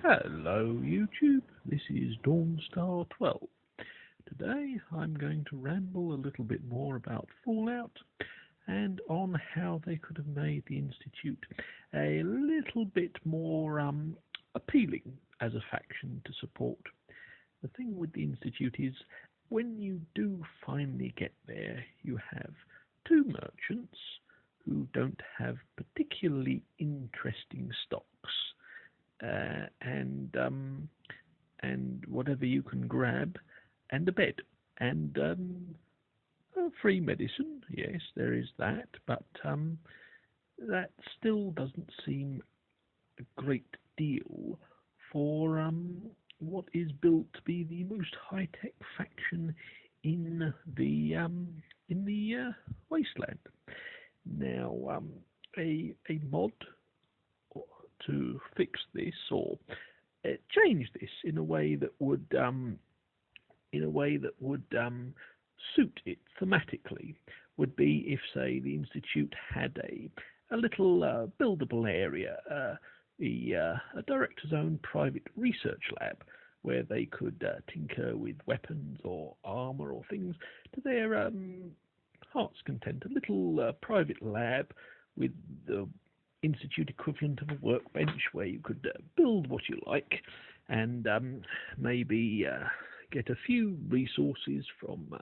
Hello YouTube, this is Dawnstar12. Today I'm going to ramble a little bit more about Fallout and on how they could have made the Institute a little bit more appealing as a faction to support. The thing with the Institute is, when you do finally get there, you have two merchants who don't have particularly interesting stocks. And whatever you can grab, and a bed, and free medicine. Yes, there is that, but that still doesn't seem a great deal for what is built to be the most high-tech faction in the wasteland. Now, a mod to fix this or change this in a way that would suit it thematically would be if, say, the Institute had a little buildable area, a director's own private research lab where they could tinker with weapons or armor or things to their heart's content. A little private lab with the Institute equivalent of a workbench where you could build what you like and maybe get a few resources from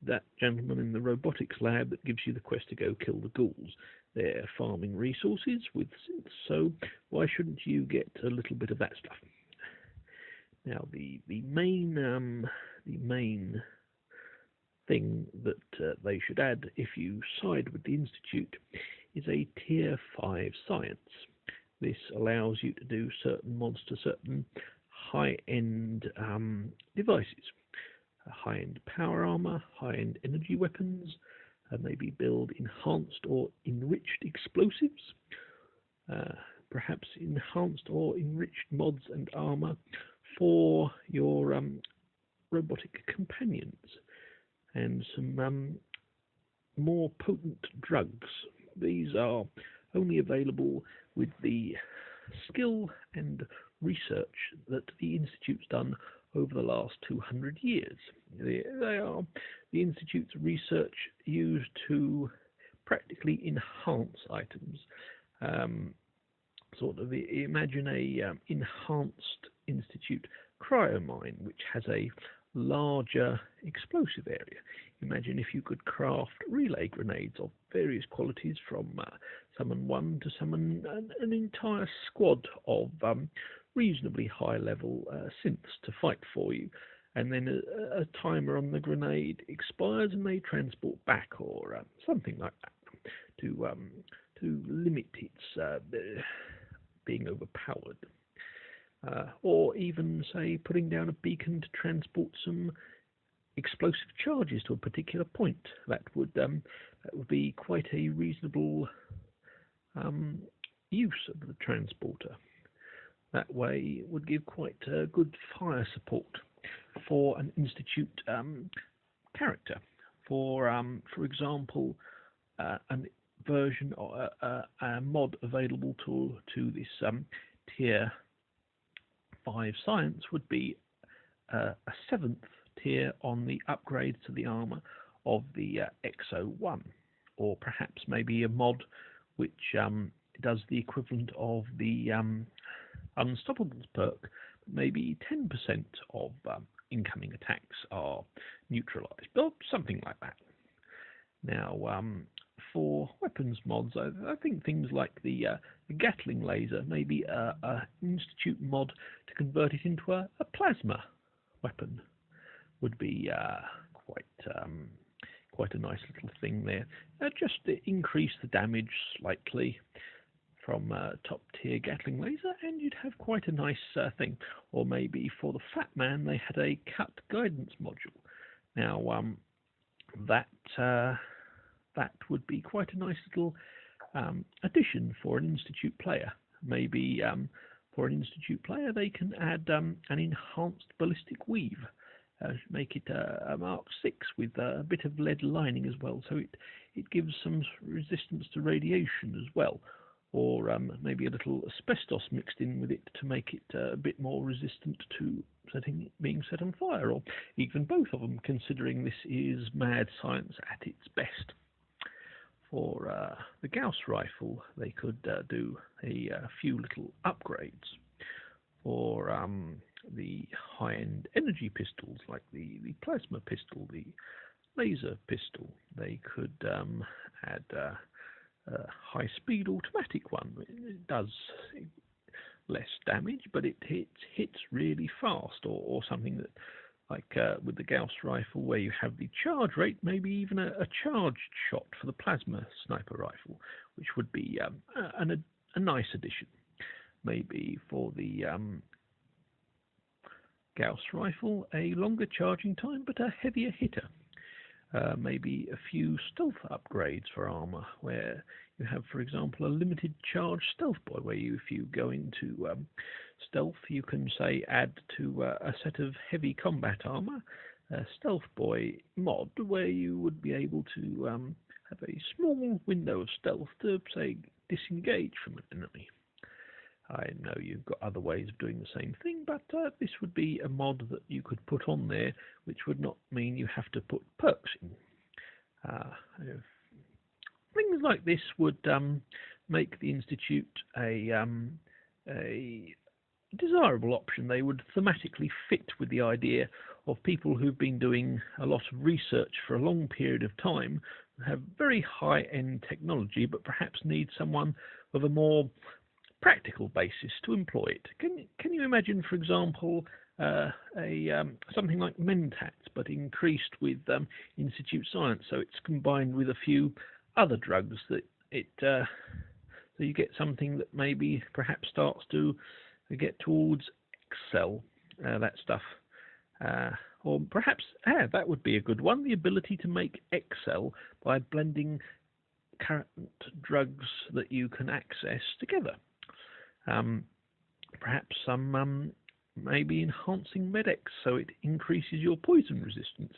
that gentleman in the robotics lab that gives you the quest to go kill the ghouls. They're farming resources with synths, so why shouldn't you get a little bit of that stuff? Now, the main thing that they should add if you side with the Institute is a tier 5 science. This allows you to do certain mods to certain high-end devices, high-end power armor, high-end energy weapons, maybe build enhanced or enriched explosives, perhaps enhanced or enriched mods and armor for your robotic companions, and some more potent drugs. These are only available with the skill and research that the Institute's done over the last 200 years. They are the Institute's research used to practically enhance items. Sort of imagine a enhanced Institute cryomine, which has a larger explosive area. Imagine if you could craft relay grenades of various qualities, from summon one to summon an entire squad of reasonably high level synths to fight for you, and then a timer on the grenade expires and they transport back, or something like that, to limit its being overpowered. Or even, say, putting down a beacon to transport some explosive charges to a particular point. That would be quite a reasonable use of the transporter. That way it would give quite good fire support for an Institute character. For example, an version or a mod available to this tier 5 science would be a 7th tier on the upgrade to the armor of the XO1, or perhaps maybe a mod which does the equivalent of the Unstoppables perk. Maybe 10% of incoming attacks are neutralized, or something like that. Now, for weapons mods, I think things like the Gatling laser, maybe an Institute mod to convert it into a plasma weapon, would be quite a nice little thing there. Just to increase the damage slightly from top tier Gatling laser, and you'd have quite a nice thing. Or maybe for the Fat Man, they had a cut guidance module. Now, that would be quite a nice little addition for an Institute player. Maybe for an Institute player, they can add an enhanced ballistic weave. Make it a Mark 6 with a bit of lead lining as well, so it gives some resistance to radiation as well. or maybe a little asbestos mixed in with it to make it a bit more resistant to being set on fire, or even both of them, considering this is mad science at its best. For the Gauss rifle, they could do a few little upgrades. For the high-end energy pistols, like the plasma pistol, the laser pistol, they could add a high-speed automatic one. It does less damage, but it hits really fast, or something that, like with the Gauss rifle, where you have the charge rate, maybe even a charged shot for the plasma sniper rifle, which would be a nice addition. Maybe for the Gauss rifle, a longer charging time, but a heavier hitter. Maybe a few stealth upgrades for armor, where you have, for example, a limited charge stealth boy, where if you go into stealth, you can say add to a set of heavy combat armor, a stealth boy mod, where you would be able to have a small window of stealth to, say, disengage from an enemy. I know you've got other ways of doing the same thing, but this would be a mod that you could put on there, which would not mean you have to put perks in. Things like this would make the Institute a desirable option. They would thematically fit with the idea of people who've been doing a lot of research for a long period of time, have very high-end technology, but perhaps need someone of a more practical basis to employ it. Can you imagine, for example, something like Mentats, but increased with Institute science, so it's combined with a few other drugs that so you get something that maybe perhaps starts to get towards Excel, that stuff. Or perhaps, that would be a good one, the ability to make Excel by blending current drugs that you can access together. Perhaps some maybe enhancing Medex, so it increases your poison resistance,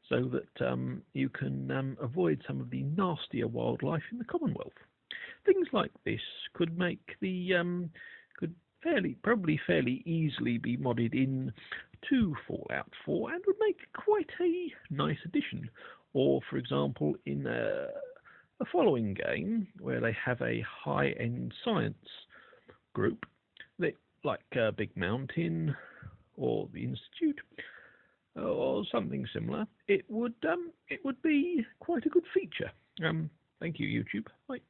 so that you can avoid some of the nastier wildlife in the Commonwealth. Things like this could make the could probably fairly easily be modded in to Fallout 4, and would make quite a nice addition. Or, for example, in a following game where they have a high-end science group, like Big Mountain or the Institute or something similar, it would be quite a good feature. Thank you, YouTube. Bye.